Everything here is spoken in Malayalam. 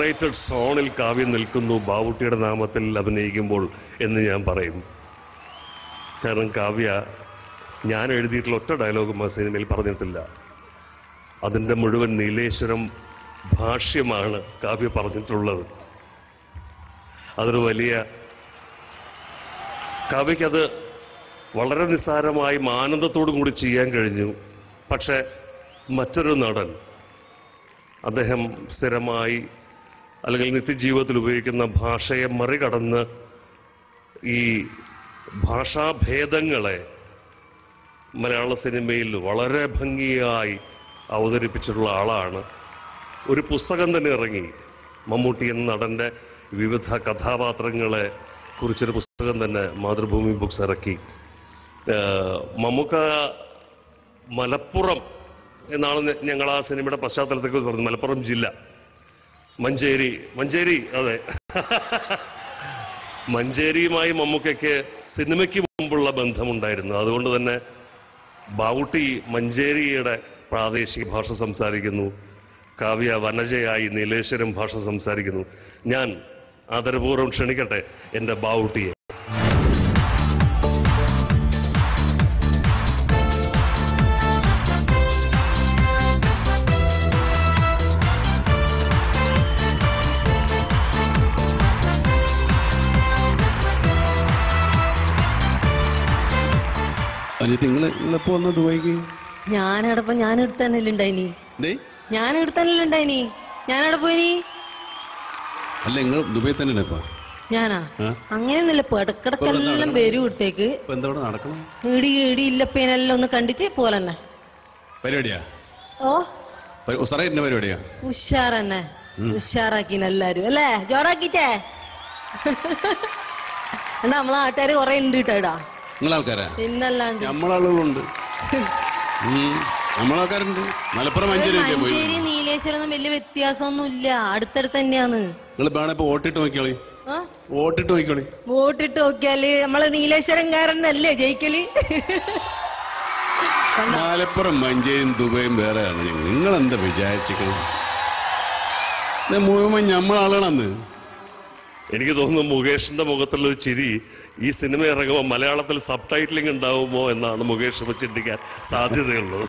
അണ്ടർറേറ്റഡ് സോണിൽ കാവ്യം നിൽക്കുന്നു ബാവുട്ടിയുടെ നാമത്തിൽ അഭിനയിക്കുമ്പോൾ എന്ന് ഞാൻ പറയും. കാരണം കാവ്യ ഞാൻ എഴുതിയിട്ടുള്ള ഒറ്റ ഡയലോഗും ആ സിനിമയിൽ പറഞ്ഞിട്ടില്ല. അതിൻ്റെ മുഴുവൻ നീലേശ്വരം ഭാഷ്യമാണ് കാവ്യ പറഞ്ഞിട്ടുള്ളത്. അതൊരു വലിയ കാവ്യയ്ക്കത് വളരെ നിസ്സാരമായി ആനന്ദത്തോടും കൂടി ചെയ്യാൻ കഴിഞ്ഞു. പക്ഷെ മറ്റൊരു നടൻ, അദ്ദേഹം സ്ഥിരമായി അല്ലെങ്കിൽ നിത്യജീവിതത്തിൽ ഉപയോഗിക്കുന്ന ഭാഷയെ മറികടന്ന് ഈ ഭാഷാഭേദങ്ങളെ മലയാള സിനിമയിൽ വളരെ ഭംഗിയായി അവതരിപ്പിച്ചിട്ടുള്ള ആളാണ്. ഒരു പുസ്തകം തന്നെ ഇറങ്ങി, മമ്മൂട്ടി എന്ന നടൻ്റെ വിവിധ കഥാപാത്രങ്ങളെ കുറിച്ചൊരു പുസ്തകം തന്നെ മാതൃഭൂമി ബുക്സ് ഇറക്കി. മമ്മൂക്ക മലപ്പുറം എന്നാണ് ഞങ്ങൾ ആ സിനിമയുടെ പശ്ചാത്തലത്തെക്കുറിച്ച് പറഞ്ഞത്. മലപ്പുറം ജില്ല, മഞ്ചേരി അതെ. മഞ്ചേരിയുമായി മമ്മൂക്കയ്ക്ക് സിനിമയ്ക്ക് മുമ്പുള്ള ബന്ധമുണ്ടായിരുന്നു. അതുകൊണ്ട് തന്നെ ബാവുട്ടി മഞ്ചേരിയുടെ പ്രാദേശിക ഭാഷ സംസാരിക്കുന്നു, കാവ്യ വനജയായി നീലേശ്വരം ഭാഷ സംസാരിക്കുന്നു. ഞാൻ ആദരപൂർവ്വം ക്ഷണിക്കട്ടെ എൻ്റെ ബാവുട്ടിയെ. നിങ്ങളിപ്പോ വന്ന ദുബൈക്ക് ഞാനടപ്പം ഞാനെടുത്തന്നല്ലേ ഉണ്ടായിനി, ഞാനവിടെ പോയിനി. അല്ല, നിങ്ങൾ ദുബൈ തന്നെ ഇപ്പൊ? ഞാനാ അങ്ങനെയൊന്നുമില്ല, ഇപ്പൊ ഇടക്കിടക്കെല്ലാം വരും ഇട്ടേക്ക്. നടക്കണം ഈടി ഇല്ലപ്പേനെല്ലാം ഒന്ന് കണ്ടിട്ട് പോലെന്നെ പരിപാടിയാ. ഓ പരിപാടിയാ ഉഷാറന്നെ, ഉഷാറാക്കിന് എല്ലാരും അല്ലേ, ജോറാക്കിട്ടേ. എന്താ നമ്മളെ ആൾക്കാര് കൊറേ ഉണ്ട് കേട്ടാ. നിങ്ങളാൾക്കാരാ? പിന്നല്ലാണ്ട് നമ്മളാളുകളുണ്ട്, നമ്മളാൾക്കാരുണ്ട്. മലപ്പുറം മഞ്ചേരി നീലേശ്വരം വലിയ വ്യത്യാസമൊന്നും ഇല്ല, അടുത്തടുത്ത് തന്നെയാണ്. നിങ്ങൾ വേണേ ഇപ്പൊ വോട്ടിട്ട് നോക്കിയോളി, വോട്ടിട്ട് നോക്കിയാല് നമ്മള് നീലേശ്വരംകാരനല്ലേ ജയിക്കല്. മലപ്പുറം മഞ്ചേരിയും ദുബൈയും വേറെയാണ്. നിങ്ങളെന്താ വിചാരിച്ചിരിക്കുന്നത്? മുഴുവൻ നമ്മളാളുകളാന്ന്. എനിക്ക് തോന്നുന്നു മുകേഷിന്റെ മുഖത്തുള്ളൊരു ചിരി ഈ സിനിമ ഇറങ്ങുമ്പോൾ മലയാളത്തിൽ സബ് ടൈറ്റിലിംഗ് ഉണ്ടാവുമോ എന്നാണ് മുകേഷ് ചിന്തിക്കാൻ സാധ്യതയുള്ളത്.